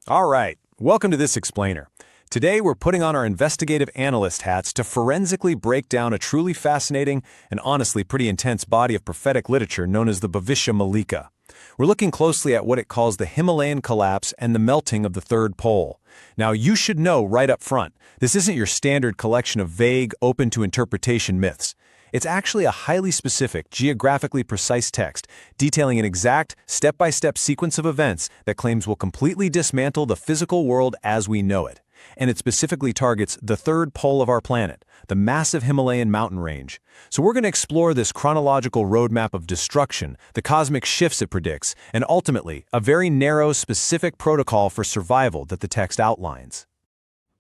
All right, welcome to this explainer. Today we're putting on our investigative analyst hats to forensically break down a truly fascinating and honestly pretty intense body of prophetic literature known as the Bhavishya Malika. We're looking closely at what it calls the Himalayan collapse and the melting of the third pole. Now, you should know right up front, this isn't your standard collection of vague, open-to-interpretation myths. It's actually a highly specific, geographically precise text detailing an exact, step-by-step sequence of events that claims will completely dismantle the physical world as we know it. And it specifically targets the third pole of our planet, the massive Himalayan mountain range. So we're going to explore this chronological roadmap of destruction, the cosmic shifts it predicts, and ultimately, a very narrow, specific protocol for survival that the text outlines.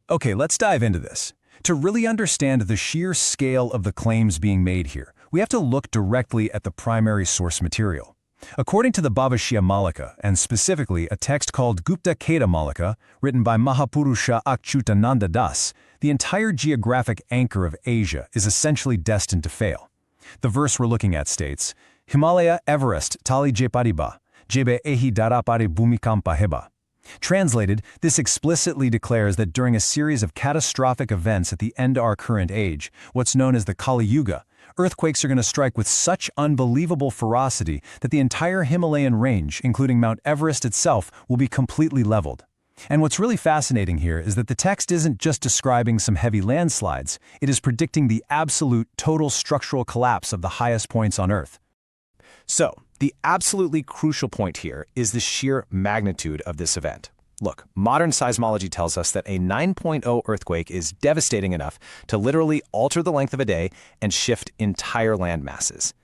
Okay, let's dive into this. To really understand the sheer scale of the claims being made here, we have to look directly at the primary source material. According to the Bhavishya Malika, and specifically a text called Gupta Kedar Malika, written by Mahapurusha Achyutananda Das, the entire geographic anchor of Asia is essentially destined to fail. The verse we're looking at states, Himalaya Everest tali jepadiba, jebe ehi darapare bhumikampa heba. Translated, this explicitly declares that during a series of catastrophic events at the end of our current age, what's known as the Kali Yuga, earthquakes are going to strike with such unbelievable ferocity that the entire Himalayan range, including Mount Everest itself, will be completely leveled. And what's really fascinating here is that the text isn't just describing some heavy landslides, it is predicting the absolute, total structural collapse of the highest points on Earth. So, the absolutely crucial point here is the sheer magnitude of this event. Look, modern seismology tells us that a 9.0 earthquake is devastating enough to literally alter the length of a day and shift entire land masses.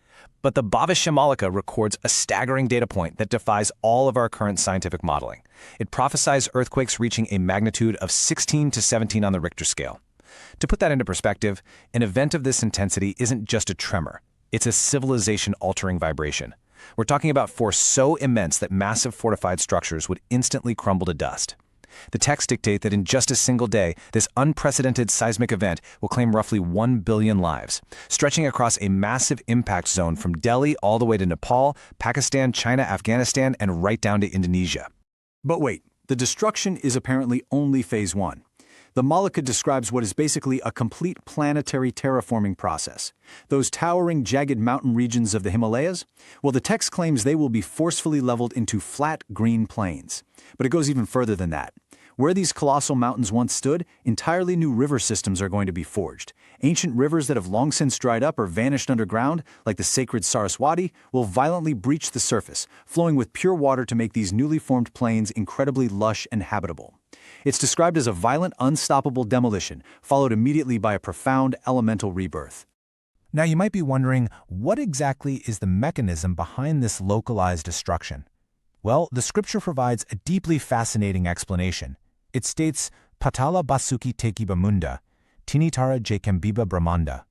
But the Bhavishya Malika records a staggering data point that defies all of our current scientific modeling. It prophesies earthquakes reaching a magnitude of 16 to 17 on the Richter scale. To put that into perspective, an event of this intensity isn't just a tremor. It's a civilization-altering vibration. We're talking about force so immense that massive fortified structures would instantly crumble to dust. The texts dictate that in just a single day, this unprecedented seismic event will claim roughly 1 billion lives, stretching across a massive impact zone from Delhi all the way to Nepal, Pakistan, China, Afghanistan, and right down to Indonesia. But wait, the destruction is apparently only phase one. The Malika describes what is basically a complete planetary terraforming process. Those towering, jagged mountain regions of the Himalayas? Well, the text claims they will be forcefully leveled into flat, green plains. But it goes even further than that. Where these colossal mountains once stood, entirely new river systems are going to be forged. Ancient rivers that have long since dried up or vanished underground, like the sacred Saraswati, will violently breach the surface, flowing with pure water to make these newly formed plains incredibly lush and habitable. It's described as a violent, unstoppable demolition, followed immediately by a profound elemental rebirth. Now you might be wondering, what exactly is the mechanism behind this localized destruction? Well, the scripture provides a deeply fascinating explanation. It states, Patala basuki tekiba munda, tinitara jekembiba brahmanda.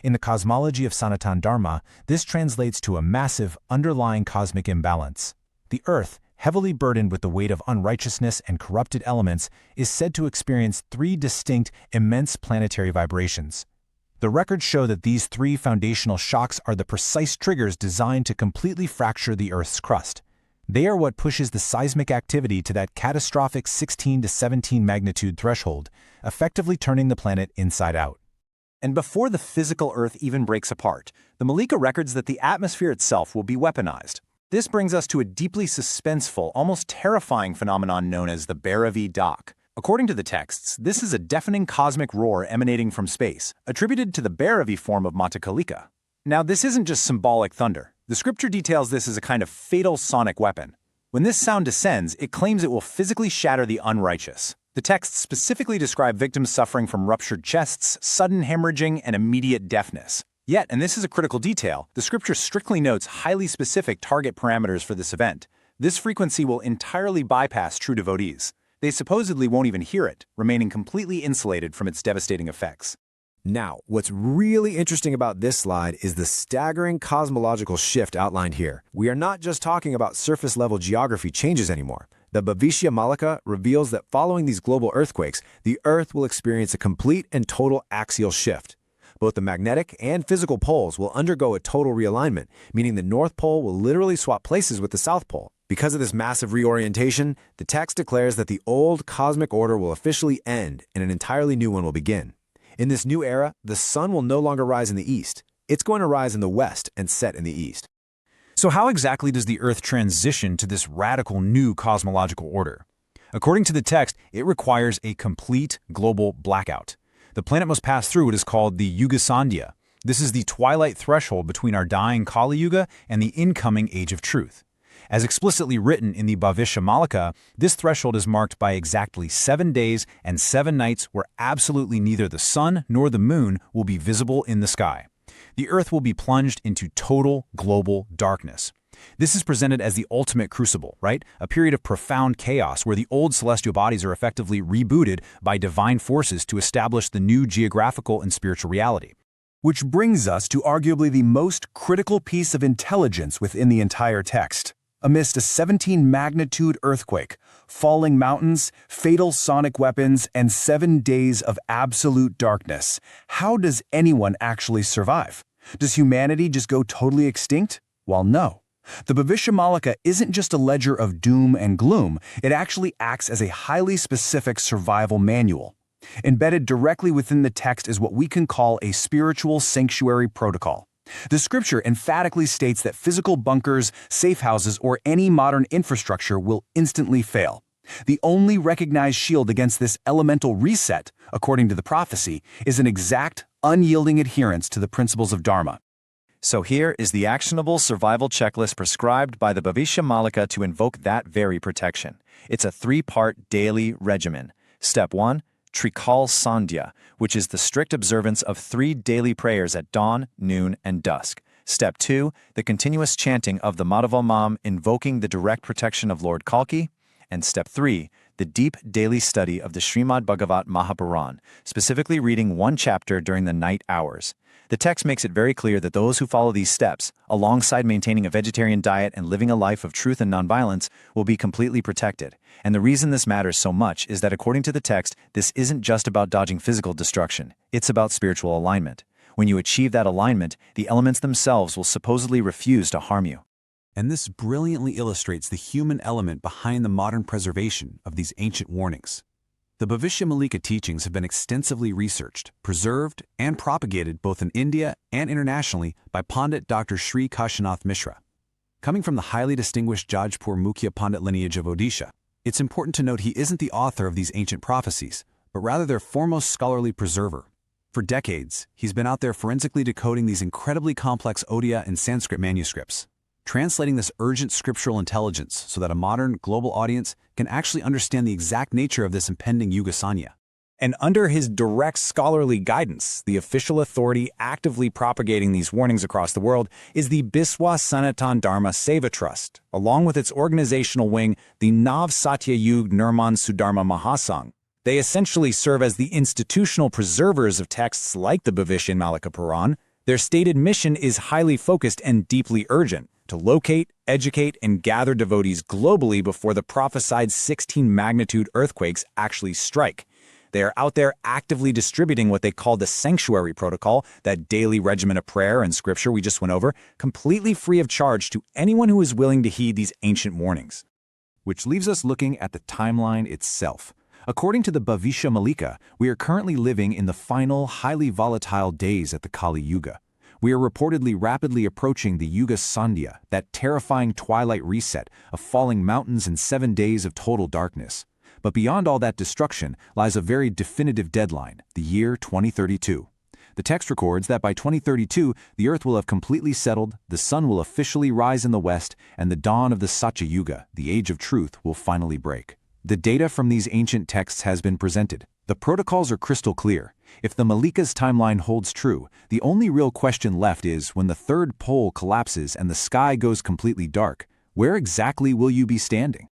In the cosmology of Sanatan Dharma, this translates to a massive, underlying cosmic imbalance. The Earth, heavily burdened with the weight of unrighteousness and corrupted elements, is said to experience three distinct, immense planetary vibrations. The records show that these three foundational shocks are the precise triggers designed to completely fracture the Earth's crust. They are what pushes the seismic activity to that catastrophic 16 to 17 magnitude threshold, effectively turning the planet inside out. And before the physical Earth even breaks apart, the Malika records that the atmosphere itself will be weaponized. This brings us to a deeply suspenseful, almost terrifying phenomenon known as the Bhairavi Daak. According to the texts, this is a deafening cosmic roar emanating from space, attributed to the Bhairavi form of Mata Kalika. Now, this isn't just symbolic thunder. The scripture details this as a kind of fatal sonic weapon. When this sound descends, it claims it will physically shatter the unrighteous. The texts specifically describe victims suffering from ruptured chests, sudden hemorrhaging, and immediate deafness. Yet, and this is a critical detail, the scripture strictly notes highly specific target parameters for this event. This frequency will entirely bypass true devotees. They supposedly won't even hear it, remaining completely insulated from its devastating effects. Now, what's really interesting about this slide is the staggering cosmological shift outlined here. We are not just talking about surface-level geography changes anymore. The Bhavishya Malika reveals that following these global earthquakes, the Earth will experience a complete and total axial shift. Both the magnetic and physical poles will undergo a total realignment, meaning the North Pole will literally swap places with the South Pole. Because of this massive reorientation, the text declares that the old cosmic order will officially end and an entirely new one will begin. In this new era, the sun will no longer rise in the east. It's going to rise in the west and set in the east. So how exactly does the Earth transition to this radical new cosmological order? According to the text, it requires a complete global blackout. The planet must pass through what is called the Yuga Sandhya. This is the twilight threshold between our dying Kali Yuga and the incoming Age of Truth. As explicitly written in the Bhavishya Malika, this threshold is marked by exactly 7 days and 7 nights where absolutely neither the sun nor the moon will be visible in the sky. The Earth will be plunged into total global darkness. This is presented as the ultimate crucible, right? A period of profound chaos where the old celestial bodies are effectively rebooted by divine forces to establish the new geographical and spiritual reality. Which brings us to arguably the most critical piece of intelligence within the entire text. Amidst a 17-magnitude earthquake, falling mountains, fatal sonic weapons, and 7 days of absolute darkness, how does anyone actually survive? Does humanity just go totally extinct? Well, no. The Bhavishya Malika isn't just a ledger of doom and gloom, it actually acts as a highly specific survival manual. Embedded directly within the text is what we can call a spiritual sanctuary protocol. The scripture emphatically states that physical bunkers, safe houses, or any modern infrastructure will instantly fail. The only recognized shield against this elemental reset, according to the prophecy, is an exact, unyielding adherence to the principles of Dharma. So here is the actionable survival checklist prescribed by the Bhavishya Malika to invoke that very protection. It's a 3-part daily regimen. Step 1, Trikal Sandhya, which is the strict observance of 3 daily prayers at dawn, noon, and dusk. Step 2, the continuous chanting of the Madhavamam invoking the direct protection of Lord Kalki. And Step 3, the deep daily study of the Srimad Bhagavat Mahapuran, specifically reading 1 chapter during the night hours. The text makes it very clear that those who follow these steps, alongside maintaining a vegetarian diet and living a life of truth and nonviolence, will be completely protected. And the reason this matters so much is that according to the text, this isn't just about dodging physical destruction, it's about spiritual alignment. When you achieve that alignment, the elements themselves will supposedly refuse to harm you. And this brilliantly illustrates the human element behind the modern preservation of these ancient warnings. The Bhavishya Malika teachings have been extensively researched, preserved, and propagated both in India and internationally by Pandit Dr. Sri Kashinath Mishra. Coming from the highly distinguished Jajpur Mukhya Pandit lineage of Odisha, it's important to note he isn't the author of these ancient prophecies, but rather their foremost scholarly preserver. For decades, he's been out there forensically decoding these incredibly complex Odia and Sanskrit manuscripts, translating this urgent scriptural intelligence so that a modern, global audience can actually understand the exact nature of this impending Yuga Sanya. And under his direct scholarly guidance, the official authority actively propagating these warnings across the world is the Biswa Sanatan Dharma Seva Trust, along with its organizational wing, the Nav Satya Yuga Nirman Sudharma Mahasangh. They essentially serve as the institutional preservers of texts like the Bhavishya Malika Puran. Their stated mission is highly focused and deeply urgent: to locate, educate, and gather devotees globally before the prophesied 16-magnitude earthquakes actually strike. They are out there actively distributing what they call the sanctuary protocol, that daily regimen of prayer and scripture we just went over, completely free of charge to anyone who is willing to heed these ancient warnings. Which leaves us looking at the timeline itself. According to the Bhavishya Malika, we are currently living in the final, highly volatile days at the Kali Yuga. We are reportedly rapidly approaching the Yuga Sandhya, that terrifying twilight reset of falling mountains and 7 days of total darkness. But beyond all that destruction lies a very definitive deadline, the year 2032. The text records that by 2032, the Earth will have completely settled, the sun will officially rise in the west, and the dawn of the Satya Yuga, the Age of Truth, will finally break. The data from these ancient texts has been presented. The protocols are crystal clear. If the Malika's timeline holds true, the only real question left is, when the third pole collapses and the sky goes completely dark, where exactly will you be standing?